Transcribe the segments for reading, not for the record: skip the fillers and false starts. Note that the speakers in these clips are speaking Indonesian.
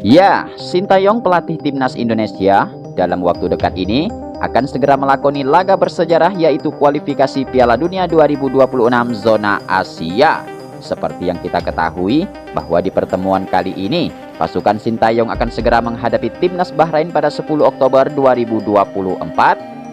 Ya, Sintayong pelatih timnas Indonesia dalam waktu dekat ini akan segera melakoni laga bersejarah yaitu kualifikasi Piala Dunia 2026 zona Asia. Seperti yang kita ketahui bahwa di pertemuan kali ini pasukan Sintayong akan segera menghadapi timnas Bahrain pada 10 Oktober 2024.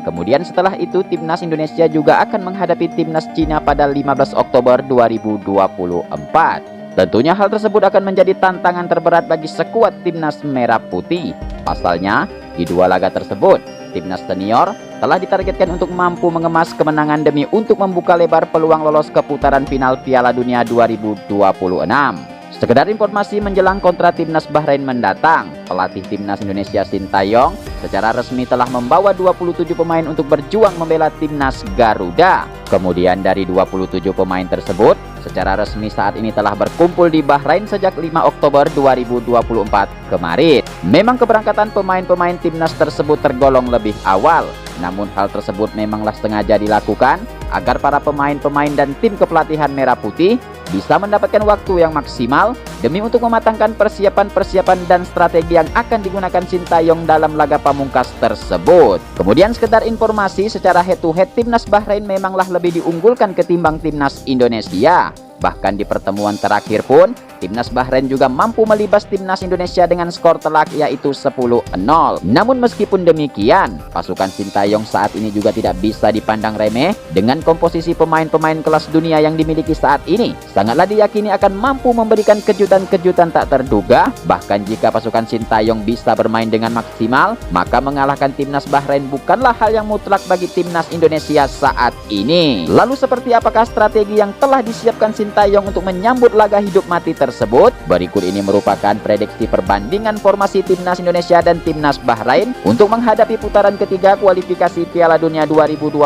Kemudian setelah itu timnas Indonesia juga akan menghadapi timnas Cina pada 15 Oktober 2024. Tentunya hal tersebut akan menjadi tantangan terberat bagi skuad timnas merah putih. Pasalnya, di dua laga tersebut, timnas senior telah ditargetkan untuk mampu mengemas kemenangan demi untuk membuka lebar peluang lolos ke putaran final Piala Dunia 2026. Sekedar informasi menjelang kontra timnas Bahrain mendatang, pelatih timnas Indonesia Sintayong secara resmi telah membawa 27 pemain untuk berjuang membela timnas Garuda. Kemudian dari 27 pemain tersebut, secara resmi saat ini telah berkumpul di Bahrain sejak 5 Oktober 2024 kemarin. Memang keberangkatan pemain-pemain timnas tersebut tergolong lebih awal, namun hal tersebut memanglah sengaja dilakukan agar para pemain-pemain dan tim kepelatihan merah putih bisa mendapatkan waktu yang maksimal demi untuk mematangkan persiapan-persiapan dan strategi yang akan digunakan Sintayong dalam laga pamungkas tersebut. Kemudian sekedar informasi, secara head to head timnas Bahrain memanglah lebih diunggulkan ketimbang timnas Indonesia. Bahkan di pertemuan terakhir pun, timnas Bahrain juga mampu melibas timnas Indonesia dengan skor telak yaitu 10-0. Namun meskipun demikian, pasukan Sintayong saat ini juga tidak bisa dipandang remeh dengan komposisi pemain-pemain kelas dunia yang dimiliki saat ini. Sangatlah diyakini akan mampu memberikan kejutan-kejutan tak terduga. Bahkan jika pasukan Sintayong bisa bermain dengan maksimal, maka mengalahkan timnas Bahrain bukanlah hal yang mutlak bagi timnas Indonesia saat ini. Lalu seperti apakah strategi yang telah disiapkan Sintayong untuk menyambut laga hidup mati tersebut? Berikut ini merupakan prediksi perbandingan formasi timnas Indonesia dan timnas Bahrain untuk menghadapi putaran ketiga kualifikasi Piala Dunia 2026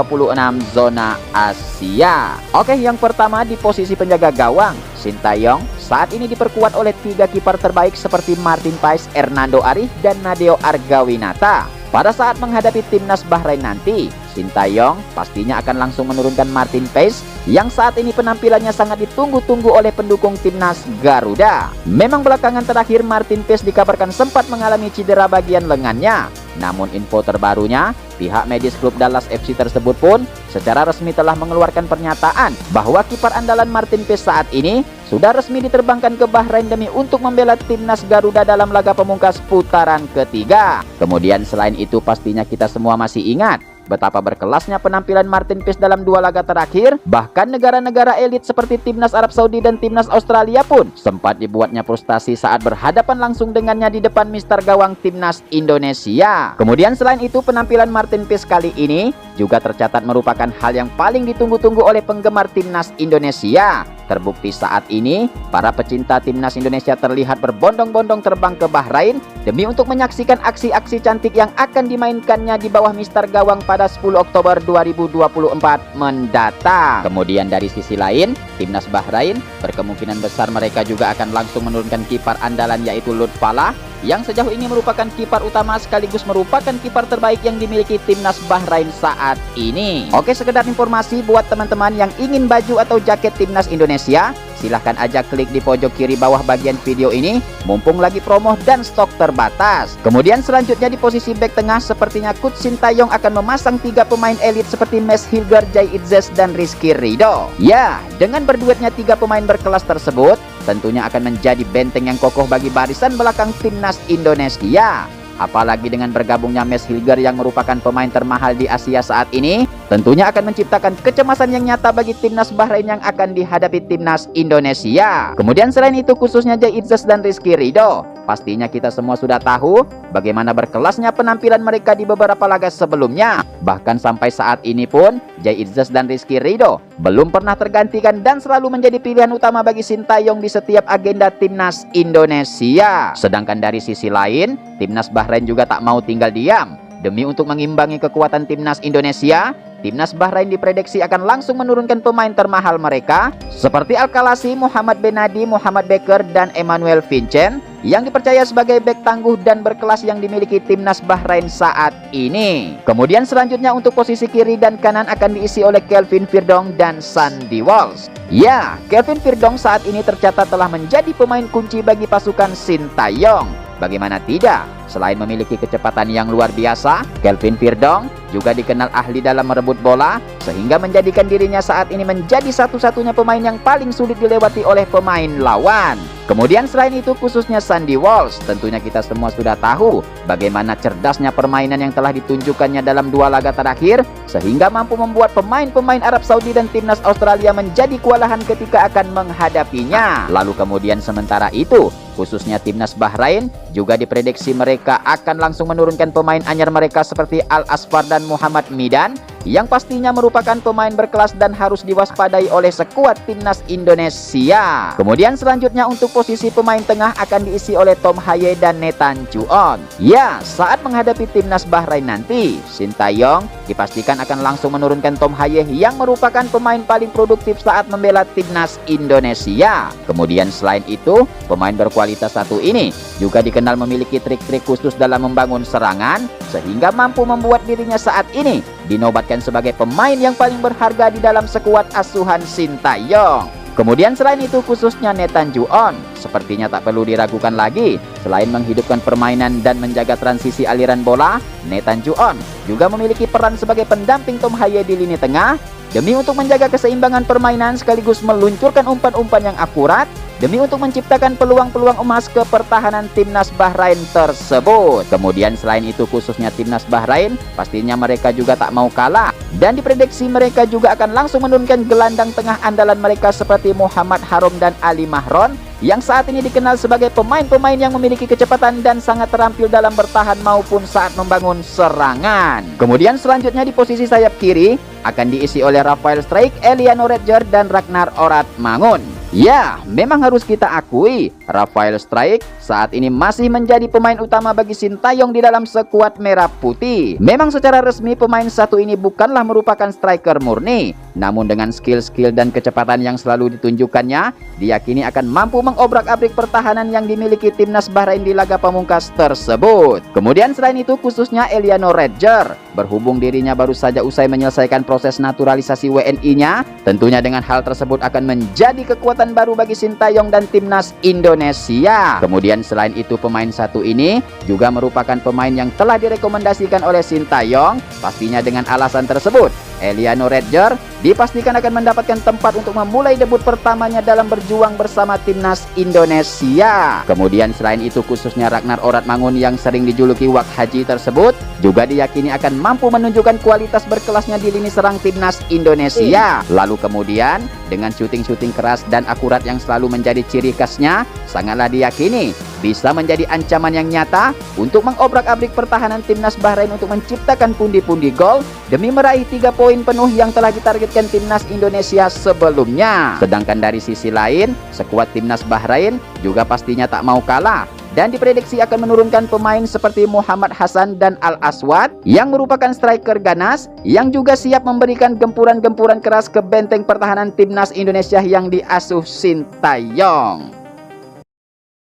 zona Asia. Oke, yang pertama di posisi penjaga gawang, Sintayong saat ini diperkuat oleh 3 kiper terbaik seperti Martin Paes, Hernando Ari, dan Nadeo Argawinata. Pada saat menghadapi timnas Bahrain nanti, Sintayong pastinya akan langsung menurunkan Martin Paes yang saat ini penampilannya sangat ditunggu-tunggu oleh pendukung timnas Garuda. Memang belakangan terakhir Martin Paes dikabarkan sempat mengalami cedera bagian lengannya. Namun info terbarunya, pihak medis klub Dallas FC tersebut pun secara resmi telah mengeluarkan pernyataan bahwa kiper andalan Martin Paes saat ini sudah resmi diterbangkan ke Bahrain demi untuk membela timnas Garuda dalam laga pamungkas putaran ketiga. Kemudian selain itu pastinya kita semua masih ingat betapa berkelasnya penampilan Martin Paes dalam 2 laga terakhir. Bahkan negara-negara elit seperti timnas Arab Saudi dan timnas Australia pun sempat dibuatnya frustasi saat berhadapan langsung dengannya di depan mister gawang timnas Indonesia. Kemudian selain itu penampilan Martin Paes kali ini juga tercatat merupakan hal yang paling ditunggu-tunggu oleh penggemar timnas Indonesia. Terbukti saat ini para pecinta timnas Indonesia terlihat berbondong-bondong terbang ke Bahrain demi untuk menyaksikan aksi-aksi cantik yang akan dimainkannya di bawah mister gawang pada 10 Oktober 2024 mendatang. Kemudian dari sisi lain, timnas Bahrain berkemungkinan besar mereka juga akan langsung menurunkan kiper andalan yaitu Lutfalah yang sejauh ini merupakan kiper utama sekaligus merupakan kiper terbaik yang dimiliki timnas Bahrain saat ini. Oke, sekedar informasi buat teman-teman yang ingin baju atau jaket timnas Indonesia, silahkan aja klik di pojok kiri bawah bagian video ini, mumpung lagi promo dan stok terbatas. Kemudian selanjutnya di posisi bek tengah, sepertinya Coach Sintayong akan memasang 3 pemain elit seperti Mes Hilgar, Jai Itzes, dan Rizky Ridho. Ya, dengan berduetnya 3 pemain berkelas tersebut, tentunya akan menjadi benteng yang kokoh bagi barisan belakang timnas Indonesia. Apalagi dengan bergabungnya Mes Hilgar yang merupakan pemain termahal di Asia saat ini, tentunya akan menciptakan kecemasan yang nyata bagi timnas Bahrain yang akan dihadapi timnas Indonesia. Kemudian selain itu khususnya Jai Itzes dan Rizky Ridho, pastinya kita semua sudah tahu bagaimana berkelasnya penampilan mereka di beberapa laga sebelumnya. Bahkan sampai saat ini pun Jai Itzes dan Rizky Ridho belum pernah tergantikan dan selalu menjadi pilihan utama bagi Sintayong di setiap agenda timnas Indonesia. Sedangkan dari sisi lain, timnas Bahrain juga tak mau tinggal diam. Demi untuk mengimbangi kekuatan timnas Indonesia, timnas Bahrain diprediksi akan langsung menurunkan pemain termahal mereka seperti Al-Khalasi, Muhammad Benadi, Muhammad Becker, dan Emmanuel Vincent yang dipercaya sebagai bek tangguh dan berkelas yang dimiliki timnas Bahrain saat ini. Kemudian selanjutnya untuk posisi kiri dan kanan akan diisi oleh Kelvin Virdong dan Sandy Walsh. Ya, Kelvin Virdong saat ini tercatat telah menjadi pemain kunci bagi pasukan Sintayong. Bagaimana tidak? Selain memiliki kecepatan yang luar biasa, Kelvin Verdonk juga dikenal ahli dalam merebut bola, sehingga menjadikan dirinya saat ini menjadi satu-satunya pemain yang paling sulit dilewati oleh pemain lawan. Kemudian selain itu khususnya Sandy Walsh, tentunya kita semua sudah tahu bagaimana cerdasnya permainan yang telah ditunjukkannya dalam 2 laga terakhir, sehingga mampu membuat pemain-pemain Arab Saudi dan timnas Australia menjadi kewalahan ketika akan menghadapinya. Lalu kemudian sementara itu, khususnya timnas Bahrain juga diprediksi mereka akan langsung menurunkan pemain anyar mereka seperti Al Asfar dan Muhammad Midan, yang pastinya merupakan pemain berkelas dan harus diwaspadai oleh skuad timnas Indonesia. Kemudian selanjutnya untuk posisi pemain tengah akan diisi oleh Tom Haye dan Nathan Chuon. Ya, saat menghadapi timnas Bahrain nanti, Sintayong dipastikan akan langsung menurunkan Tom Haye yang merupakan pemain paling produktif saat membela timnas Indonesia. Kemudian selain itu, pemain berkualitas satu ini juga dikenal memiliki trik-trik khusus dalam membangun serangan, sehingga mampu membuat dirinya saat ini dinobatkan sebagai pemain yang paling berharga di dalam skuad asuhan Sintayong. Kemudian selain itu khususnya Nathan Chuon, sepertinya tak perlu diragukan lagi. Selain menghidupkan permainan dan menjaga transisi aliran bola, Nathan Chuon juga memiliki peran sebagai pendamping Tom Haye di lini tengah, demi untuk menjaga keseimbangan permainan sekaligus meluncurkan umpan-umpan yang akurat, demi untuk menciptakan peluang-peluang emas ke pertahanan timnas Bahrain tersebut. Kemudian selain itu khususnya timnas Bahrain, pastinya mereka juga tak mau kalah, dan diprediksi mereka juga akan langsung menurunkan gelandang tengah andalan mereka seperti Muhammad Harom dan Ali Mahron, yang saat ini dikenal sebagai pemain-pemain yang memiliki kecepatan dan sangat terampil dalam bertahan maupun saat membangun serangan. Kemudian selanjutnya di posisi sayap kiri akan diisi oleh Rafael Struijk, Eliano Redger, dan Ragnar Oratmangun. Ya, memang harus kita akui, Rafael Struijk saat ini masih menjadi pemain utama bagi Sintayong di dalam skuad merah putih. Memang secara resmi pemain satu ini bukanlah merupakan striker murni, namun dengan skill-skill dan kecepatan yang selalu ditunjukkannya, diyakini akan mampu mengobrak-abrik pertahanan yang dimiliki timnas Bahrain di laga pamungkas tersebut. Kemudian selain itu khususnya Eliano Redger, berhubung dirinya baru saja usai menyelesaikan proses naturalisasi WNI-nya, tentunya dengan hal tersebut akan menjadi kekuatan baru bagi Sintayong dan timnas Indonesia. Kemudian selain itu pemain satu ini juga merupakan pemain yang telah direkomendasikan oleh Sintayong. Pastinya dengan alasan tersebut, Eliano Redger dipastikan akan mendapatkan tempat untuk memulai debut pertamanya dalam berjuang bersama timnas Indonesia. Kemudian selain itu khususnya Ragnar Oratmangun yang sering dijuluki Wak Haji tersebut juga diyakini akan mampu menunjukkan kualitas berkelasnya di lini serang timnas Indonesia. Lalu kemudian dengan syuting-syuting keras dan akurat yang selalu menjadi ciri khasnya, sangatlah diyakini bisa menjadi ancaman yang nyata untuk mengobrak-abrik pertahanan timnas Bahrain untuk menciptakan pundi-pundi gol demi meraih 3 poin penuh yang telah ditargetkan timnas Indonesia sebelumnya. Sedangkan dari sisi lain, skuad timnas Bahrain juga pastinya tak mau kalah dan diprediksi akan menurunkan pemain seperti Muhammad Hasan dan Al Aswad yang merupakan striker ganas yang juga siap memberikan gempuran-gempuran keras ke benteng pertahanan timnas Indonesia yang diasuh Sintayong.